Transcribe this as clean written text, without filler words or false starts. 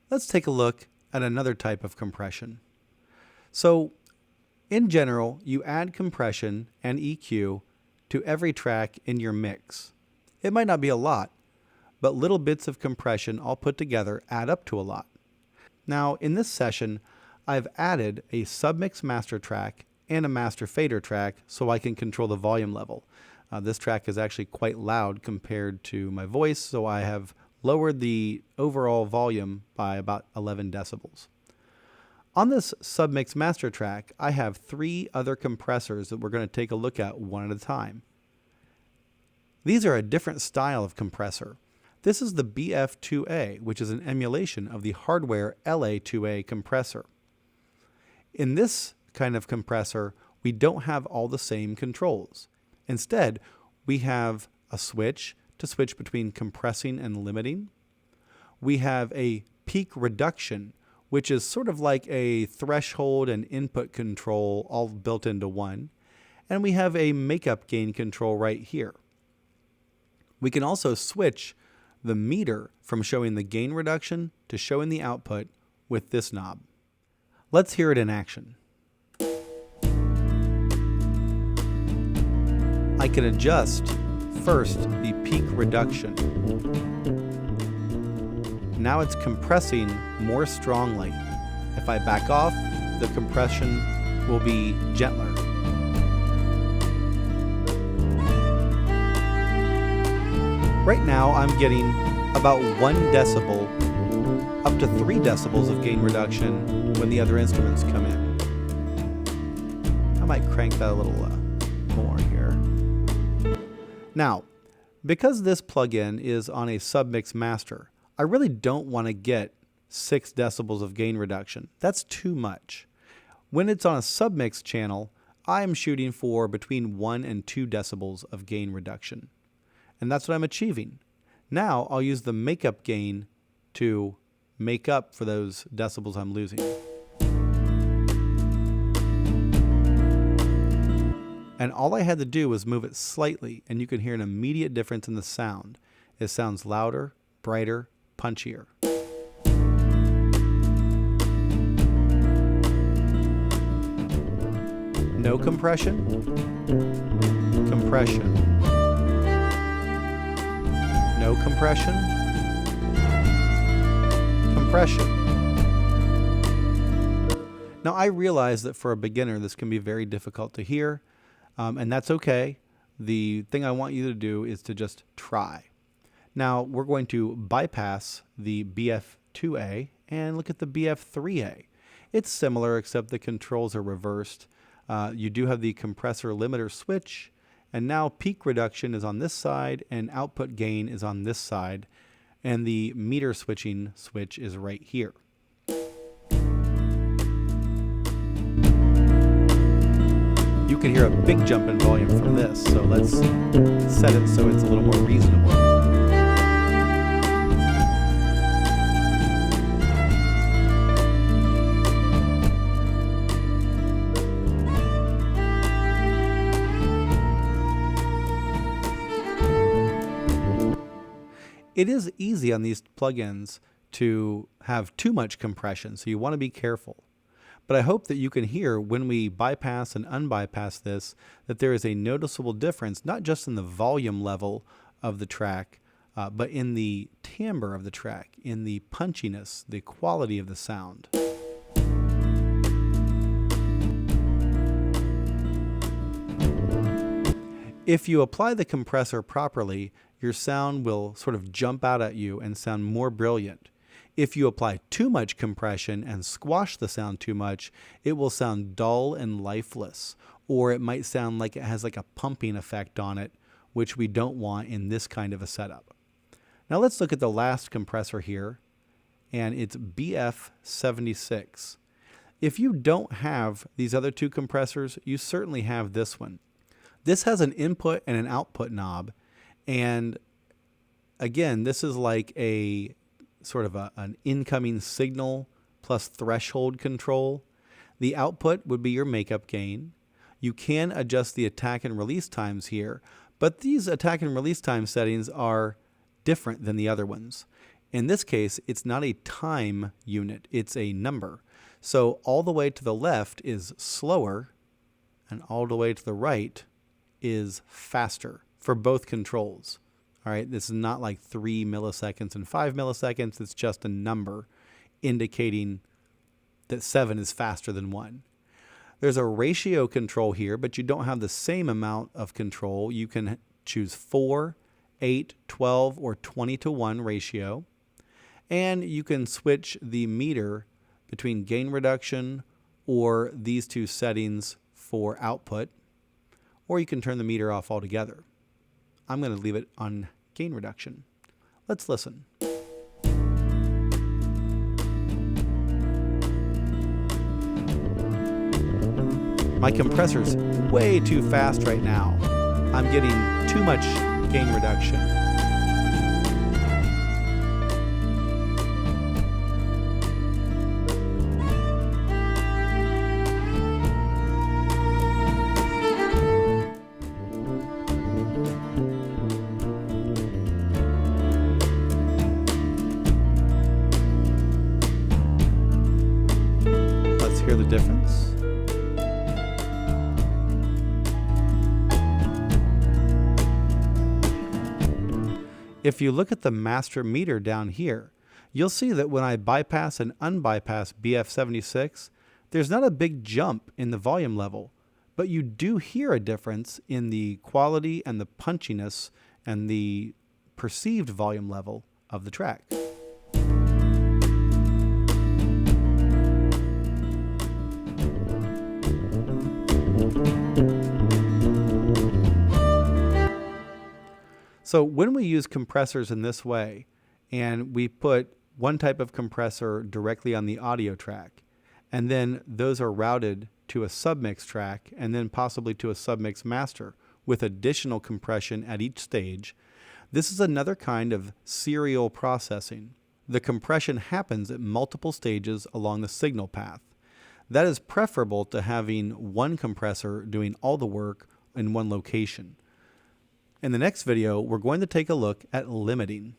Let's take a look at another type of compression. So, in general, you add compression and EQ to every track in your mix. It might not be a lot, but little bits of compression all put together add up to a lot. Now, in this session, I've added a submix master track and a master fader track so I can control the volume level. This track is actually quite loud compared to my voice, so I have lowered the overall volume by about 11 decibels. On this submix master track, I have 3 other compressors that we're going to take a look at one at a time. These are a different style of compressor. This is the BF2A, which is an emulation of the hardware LA2A compressor. In this kind of compressor, we don't have all the same controls. Instead, we have a switch to switch between compressing and limiting. We have a peak reduction, which is sort of like a threshold and input control all built into one. And we have a makeup gain control right here. We can also switch the meter from showing the gain reduction to showing the output with this knob. Let's hear it in action. I can adjust first the peak reduction. Now it's compressing more strongly. If I back off, the compression will be gentler. Right now I'm getting about 1 decibel up to 3 decibels of gain reduction when the other instruments come in. I might crank that a little more here. Now, because this plugin is on a submix master, I really don't want to get 6 decibels of gain reduction. That's too much. When it's on a submix channel, I am shooting for between 1 and 2 decibels of gain reduction. And that's what I'm achieving. Now I'll use the makeup gain to make up for those decibels I'm losing. And all I had to do was move it slightly, and you can hear an immediate difference in the sound. It sounds louder, brighter, punchier. No compression, compression. No compression, compression. Now I realize that for a beginner this can be very difficult to hear, and that's okay. The thing I want you to do is to just try. Now we're going to bypass the BF2A and look at the BF3A. It's similar except the controls are reversed. You do have the compressor limiter switch, and now peak reduction is on this side and output gain is on this side, and the meter switching switch is right here. You can hear a big jump in volume from this, so let's set it so it's a little more reasonable. It is easy on these plugins to have too much compression, so you want to be careful. But I hope that you can hear when we bypass and unbypass this that there is a noticeable difference, not just in the volume level of the track, but in the timbre of the track, in the punchiness, the quality of the sound. If you apply the compressor properly, your sound will sort of jump out at you and sound more brilliant. If you apply too much compression and squash the sound too much, it will sound dull and lifeless, or it might sound like it has like a pumping effect on it, which we don't want in this kind of a setup. Now let's look at the last compressor here, and it's BF76. If you don't have these other 2 compressors, you certainly have this one. This has an input and an output knob, and again, this is like a sort of an incoming signal plus threshold control. The output would be your makeup gain. You can adjust the attack and release times here, but these attack and release time settings are different than the other ones. In this case, it's not a time unit, it's a number. So all the way to the left is slower, and all the way to the right is faster for both controls. All right, this is not like 3 milliseconds and 5 milliseconds. It's just a number indicating that 7 is faster than 1. There's a ratio control here, but you don't have the same amount of control. You can choose 4, 8, 12, or 20 to 1 ratio. And you can switch the meter between gain reduction or these two settings for output, or you can turn the meter off altogether. I'm going to leave it on gain reduction. Let's listen. My compressor's way too fast right now. I'm getting too much gain reduction. Let's hear the difference. If you look at the master meter down here, you'll see that when I bypass and unbypass BF76, there's not a big jump in the volume level, but you do hear a difference in the quality and the punchiness and the perceived volume level of the track. So when we use compressors in this way, and we put one type of compressor directly on the audio track, and then those are routed to a submix track, and then possibly to a submix master with additional compression at each stage, this is another kind of serial processing. The compression happens at multiple stages along the signal path. That is preferable to having one compressor doing all the work in one location. In the next video, we're going to take a look at limiting.